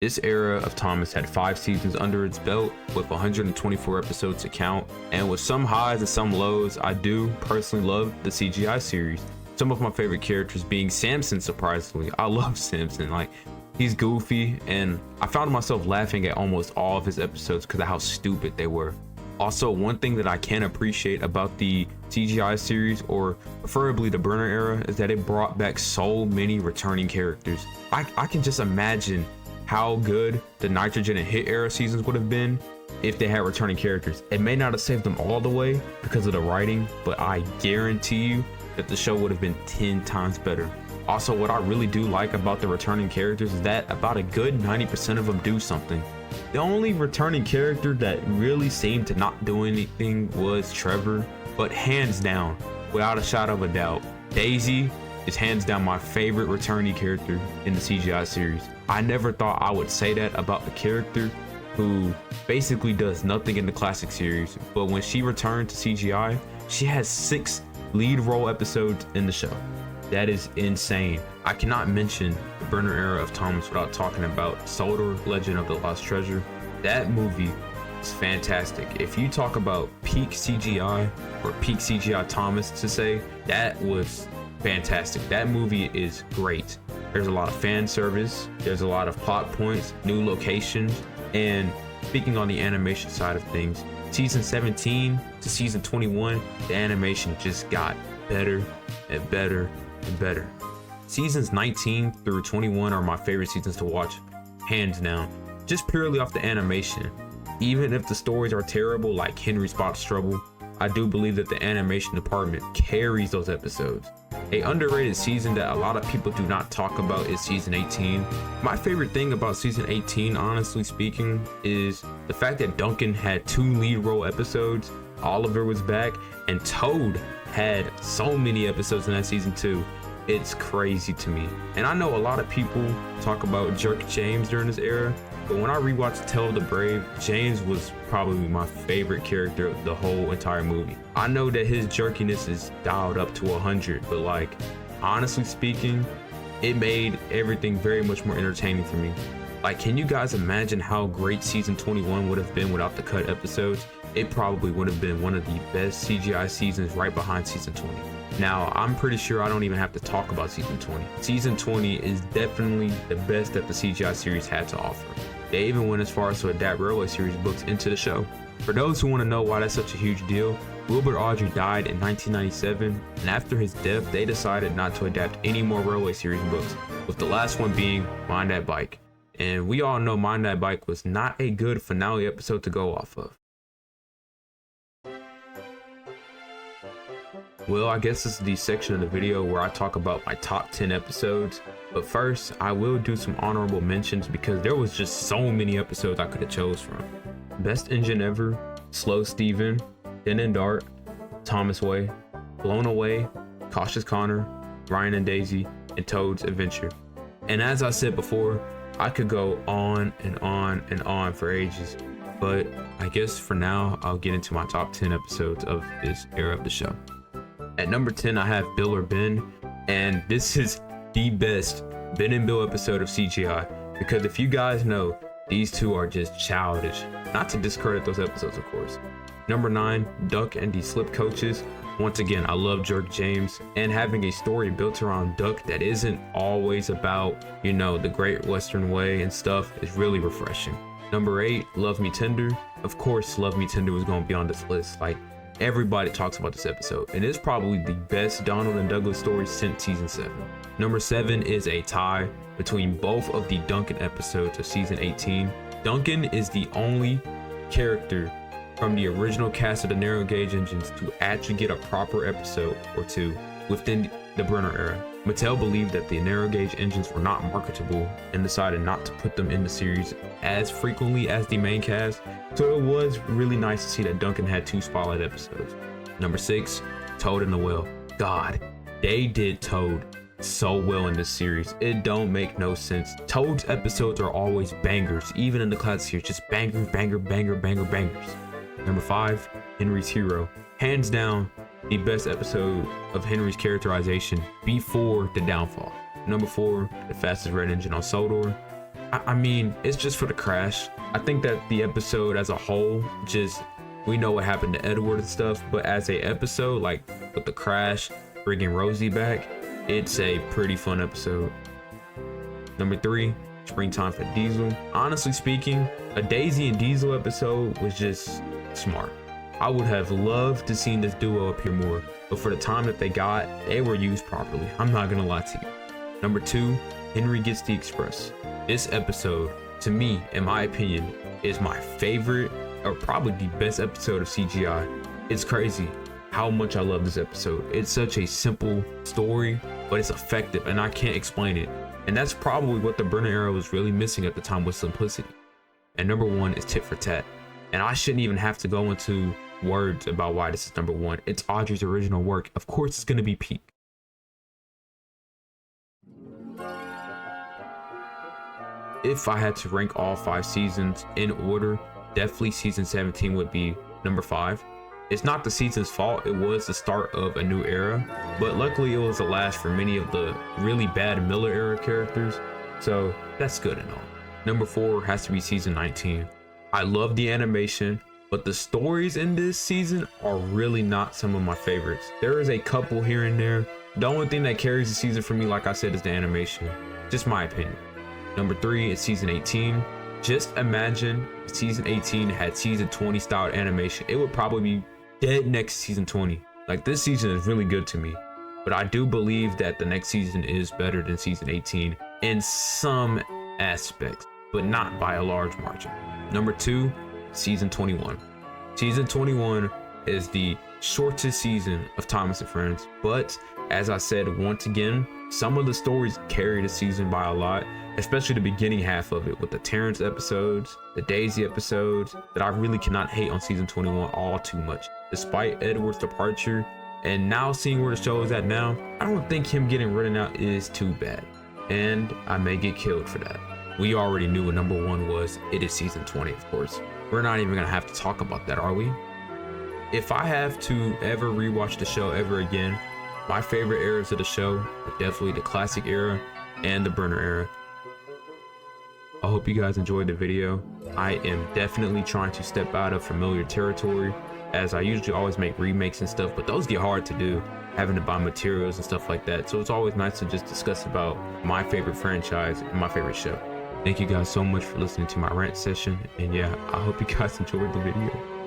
This era of Thomas had 5 seasons under its belt with 124 episodes to count, and with some highs and some lows. I do personally love the CGI series. Some of my favorite characters being Samson, surprisingly. I love Samson, like he's goofy, and I found myself laughing at almost all of his episodes because of how stupid they were. Also, one thing that I can appreciate about the CGI series, or preferably the Brenner era, is that it brought back so many returning characters. I can just imagine how good the Nitrogen and Hit era seasons would have been if they had returning characters. It may not have saved them all the way because of the writing, but I guarantee you that the show would have been 10 times better. Also, what I really do like about the returning characters is that about a good 90% of them do something. The only returning character that really seemed to not do anything was Trevor, but hands down, without a shadow of a doubt, Daisy is hands down my favorite returning character in the CGI series. I never thought I would say that about the character who basically does nothing in the classic series, but when she returned to CGI, she has 6 lead role episodes in the show. That is insane. I cannot mention the Brenner era of Thomas without talking about Sodor, Legend of the Lost Treasure. That movie is fantastic. If you talk about peak CGI, or peak CGI Thomas to say, that was fantastic. That movie is great. There's a lot of fan service, there's a lot of plot points, new locations, and speaking on the animation side of things, season 17 to season 21, the animation just got better and better and better. Seasons 19 through 21 are my favorite seasons to watch, hands down, just purely off the animation. Even if the stories are terrible, like Henry Spot's Trouble, I do believe that the animation department carries those episodes. A underrated season that a lot of people do not talk about is season 18. My favorite thing about season 18, honestly speaking, is the fact that Duncan had 2 lead role episodes, Oliver was back, and Toad had so many episodes in that season too. It's crazy to me. And I know a lot of people talk about Jerk James during this era, but when I rewatched Tale of the Brave, James was probably my favorite character of the whole entire movie. I know that his jerkiness is dialed up to 100, but like, honestly speaking, it made everything very much more entertaining for me. Like, can you guys imagine how great season 21 would have been without the cut episodes? It probably would have been one of the best CGI seasons, right behind season 20. Now, I'm pretty sure I don't even have to talk about season 20. Season 20 is definitely the best that the CGI series had to offer. They even went as far as to adapt Railway series books into the show. For those who want to know why that's such a huge deal, Wilbur Audrey died in 1997, and after his death, they decided not to adapt any more Railway series books, with the last one being Mind That Bike. And we all know Mind That Bike was not a good finale episode to go off of. Well, I guess this is the section of the video where I talk about my top 10 episodes. But first, I will do some honorable mentions because there was just so many episodes I could have chose from. Best Engine Ever, Slow Steven, Thin and Dark, Thomas Way, Blown Away, Cautious Connor, Ryan and Daisy, and Toad's Adventure. And as I said before, I could go on and on and on for ages. But I guess for now, I'll get into my top 10 episodes of this era of the show. At number 10, I have Bill or Ben, and this is the best Ben and Bill episode of CGI, because if you guys know, these two are just childish. Not to discredit those episodes, of course. Number 9, Duck and the Slip Coaches. Once again, I love Jerk James, and having a story built around Duck that isn't always about, you know, the Great Western Way and stuff is really refreshing. Number 8, Love Me Tender. Of course, Love Me Tender was going to be on this list. Like, everybody talks about this episode, and it's probably the best Donald and Douglas story since season 7. Number 7 is a tie between both of the Duncan episodes of season 18. Duncan is the only character from the original cast of the Narrow Gauge Engines to actually get a proper episode or two within the Brenner era. Mattel believed that the Narrow Gauge Engines were not marketable and decided not to put them in the series as frequently as the main cast, so it was really nice to see that Duncan had 2 spotlight episodes. Number 6, Toad and the Whale. God, they did Toad so well in this series. It don't make no sense. Toad's episodes are always bangers, even in the classic series, just banger, banger, banger, banger, bangers. Number 5, Henry's Hero. Hands down, the best episode of Henry's characterization before the downfall. Number 4, The Fastest Red Engine on Sodor. I mean, it's just for the crash. I think that the episode as a whole, just, we know what happened to Edward and stuff, but as a episode, like with the crash, bringing Rosie back, it's a pretty fun episode. Number 3, Springtime for Diesel. Honestly speaking, a Daisy and Diesel episode was just smart. I would have loved to see this duo appear more, but for the time that they got, they were used properly. I'm not gonna lie to you. Number 2, Henry Gets the Express. This episode, to me, in my opinion, is my favorite, or probably the best episode of CGI. It's crazy how much I love this episode. It's such a simple story, but it's effective, and I can't explain it. And that's probably what the Brenner era was really missing at the time, was simplicity. And number 1 is Tit for Tat. And I shouldn't even have to go into words about why this is number 1. It's Audrey's original work. Of course it's gonna be peak. If I had to rank all 5 seasons in order, definitely season 17 would be number 5. It's not the season's fault, it was the start of a new era, but luckily it was the last for many of the really bad Miller era characters, so that's good and all. Number 4 has to be season 19. I love the animation, but the stories in this season are really not some of my favorites. There is a couple here and there. The only thing that carries the season for me, like I said, is the animation. Just my opinion. Number 3 is season 18. Just imagine if season 18 had season 20 styled animation. It would probably be dead next season 20. Like, this season is really good to me, but I do believe that the next season is better than season 18 in some aspects, but not by a large margin. Number 2, season 21. Season 21 is the shortest season of Thomas and Friends, but as I said once again, some of the stories carry the season by a lot, especially the beginning half of it with the Terrence episodes, the Daisy episodes, that I really cannot hate on season 21 all too much. Despite Edward's departure, and now seeing where the show is at now, I don't think him getting written out is too bad, and I may get killed for that. We already knew what number 1 was. It is season 20, of course. We're not even gonna have to talk about that, are we? If I have to ever rewatch the show ever again, my favorite eras of the show are definitely the classic era and the Brenner era. I hope you guys enjoyed the video. I am definitely trying to step out of familiar territory, as I usually always make remakes and stuff, but those get hard to do, having to buy materials and stuff like that. So it's always nice to just discuss about my favorite franchise and my favorite show. Thank you guys so much for listening to my rant session, and yeah, I hope you guys enjoyed the video.